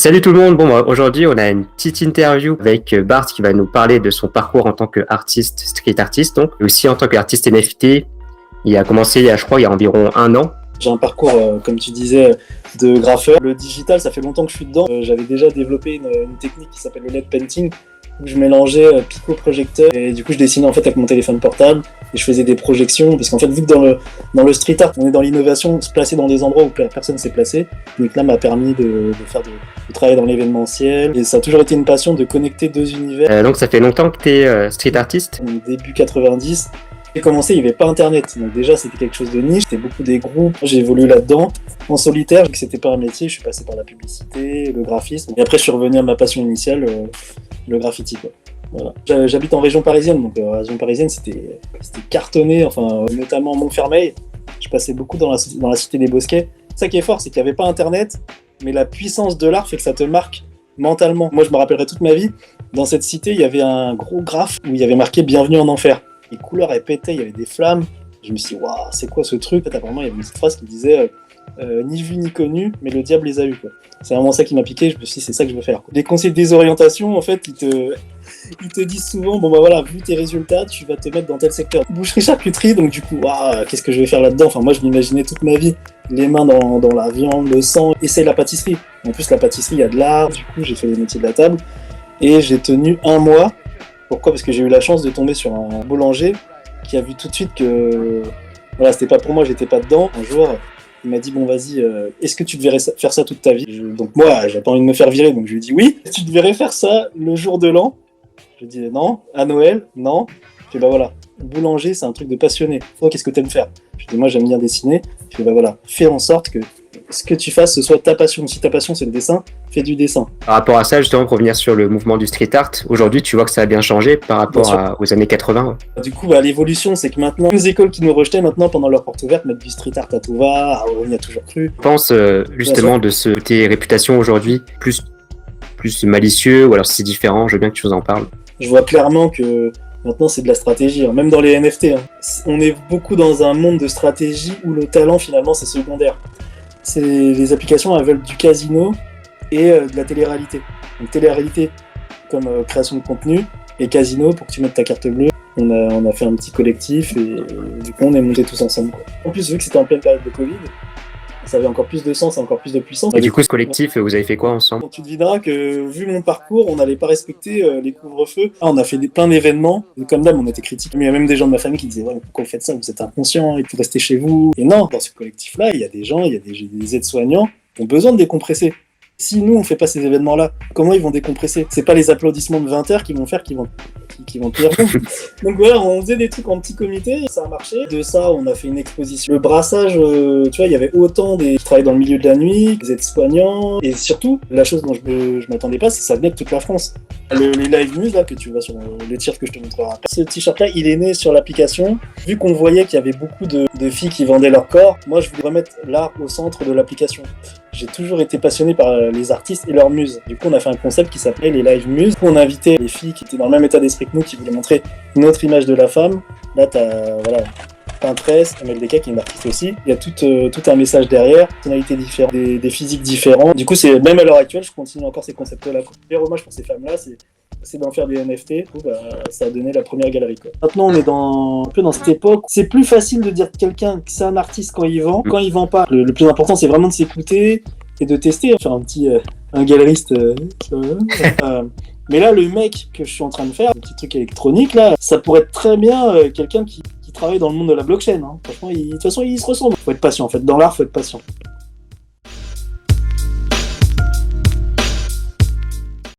Salut tout le monde, aujourd'hui on a une petite interview avec Bart qui va nous parler de son parcours en tant qu'artiste, street artiste donc, et aussi en tant qu'artiste NFT. Il a commencé je crois il y a environ 1 an. J'ai un parcours, comme tu disais, de graffeur. Le digital, ça fait longtemps que je suis dedans. J'avais déjà développé une technique qui s'appelle le LED painting, où je mélangeais pico-projecteur et du coup je dessinais en fait avec mon téléphone portable et je faisais des projections parce qu'en fait vu que dans le street art on est dans l'innovation, se placer dans des endroits où personne s'est placé, donc là m'a permis de travailler dans l'événementiel et ça a toujours été une passion de connecter deux univers. Donc ça fait longtemps que tu es street artiste. Début 90. J'ai commencé, il n'y avait pas internet, donc déjà c'était quelque chose de niche, c'était beaucoup des groupes, j'ai évolué là-dedans, en solitaire, vu que c'était pas un métier, je suis passé par la publicité, le graphisme, et après je suis revenu à ma passion initiale, le graffiti quoi. Voilà. J'habite en région parisienne, donc région parisienne c'était cartonné, enfin notamment Montfermeil, je passais beaucoup dans la cité des Bosquets. Ça qui est fort, c'est qu'il n'y avait pas internet, mais la puissance de l'art fait que ça te marque mentalement. Moi je me rappellerai toute ma vie, dans cette cité il y avait un gros graphe où il y avait marqué Bienvenue en enfer. Les couleurs elles pétaient, il y avait des flammes. Je me suis dit, waouh, c'est quoi ce truc? Apparemment, il y avait une petite phrase qui disait ni vu ni connu, mais le diable les a eus. Quoi. C'est vraiment ça qui m'a piqué. Je me suis dit, c'est ça que je veux faire. Les conseils de désorientation, en fait, ils te disent souvent, bon bah voilà, vu tes résultats, tu vas te mettre dans tel secteur. Boucherie, charcuterie, donc du coup, waouh, qu'est-ce que je vais faire là-dedans? Enfin, moi, je m'imaginais toute ma vie, les mains dans la viande, le sang, et c'est la pâtisserie. En plus, la pâtisserie, il y a de l'art. Du coup, j'ai fait les métiers de la table, et j'ai tenu 1 mois. Pourquoi ? Parce que j'ai eu la chance de tomber sur un boulanger qui a vu tout de suite que voilà, c'était pas pour moi, j'étais pas dedans. Un jour, il m'a dit bon vas-y, est-ce que tu te verrais faire ça toute ta vie ? Donc moi, j'ai pas envie de me faire virer, donc je lui ai dit oui. Tu te verrais faire ça le jour de l'an ? Je lui ai dit non. À Noël ? Non. Je lui ai dit bah voilà, boulanger c'est un truc de passionné. Toi, qu'est-ce que t'aimes faire ? Je lui ai dit moi j'aime bien dessiner. Je lui ai dit bah voilà, fais en sorte que ce que tu fasses, ce soit ta passion. Si ta passion c'est le dessin, fais du dessin. Par rapport à ça, justement, pour revenir sur le mouvement du street art, aujourd'hui, tu vois que ça a bien changé par rapport aux années 80. Du coup, l'évolution, c'est que maintenant, les écoles qui nous rejetaient, maintenant, pendant leur porte ouverte, mettent du street art à tout va, on y a toujours cru. Je pense justement de ce côté réputation aujourd'hui, plus malicieux, ou alors si c'est différent, je veux bien que tu nous en parles. Je vois clairement que maintenant, c'est de la stratégie, hein. Même dans les NFT. Hein. On est beaucoup dans un monde de stratégie où le talent, finalement, c'est secondaire. Les applications, elles veulent du casino et de la télé-réalité. Donc télé-réalité comme création de contenu et casino pour que tu mettes ta carte bleue. On a fait un petit collectif et du coup on est montés tous ensemble. Quoi. En plus vu que c'était en pleine période de Covid, ça avait encore plus de sens, encore plus de puissance. Et du coup ce collectif, vous avez fait quoi ensemble ? Tu devineras que vu mon parcours, on n'allait pas respecter les couvre-feux. On a fait plein d'événements, et comme d'hab on était critiques. Mais il y a même des gens de ma famille qui disaient ouais, mais pourquoi vous faites ça, vous êtes inconscients, il faut rester chez vous. Et non, dans ce collectif-là, il y a des gens, il y a des aides-soignants qui ont besoin de décompresser. Si nous on fait pas ces événements-là, comment ils vont décompresser ? C'est pas les applaudissements de 20 heures qui vont faire qu'ils vont pire. Donc voilà, on faisait des trucs en petit comité, ça a marché. De ça, on a fait une exposition. Le brassage, tu vois, il y avait autant des qui travaillaient dans le milieu de la nuit, des aides-soignants, et surtout, la chose dont je m'attendais pas, c'est que ça venait de toute la France. Les live news là que tu vois sur le t-shirt que je te montrerai après. Ce t-shirt-là, il est né sur l'application. Vu qu'on voyait qu'il y avait beaucoup de filles qui vendaient leur corps, moi je voulais remettre l'art au centre de l'application. J'ai toujours été passionné par les artistes et leurs muses. Du coup, on a fait un concept qui s'appelait les live muses. On a invité les filles qui étaient dans le même état d'esprit que nous, qui voulaient montrer une autre image de la femme. Là, t'as peintresse, MLDK qui est une artiste aussi. Il y a tout un message derrière, tonalités différentes, des physiques différents. Du coup, même à l'heure actuelle, je continue encore ces concepts-là. Le hommage pour ces femmes-là, c'est d'en faire des NFT. Du coup, ça a donné la première galerie. Quoi. Maintenant, on est un peu dans cette époque. C'est plus facile de dire de quelqu'un que c'est un artiste quand il vend. Quand il vend pas, le plus important, c'est vraiment de s'écouter et de tester. Faire un galeriste. Mais là, le mec que je suis en train de faire, un petit truc électronique, là, ça pourrait être très bien quelqu'un qui travaille dans le monde de la blockchain. Hein. Franchement, de toute façon, ils se ressemblent. Faut être patient, en fait. Dans l'art, faut être patient.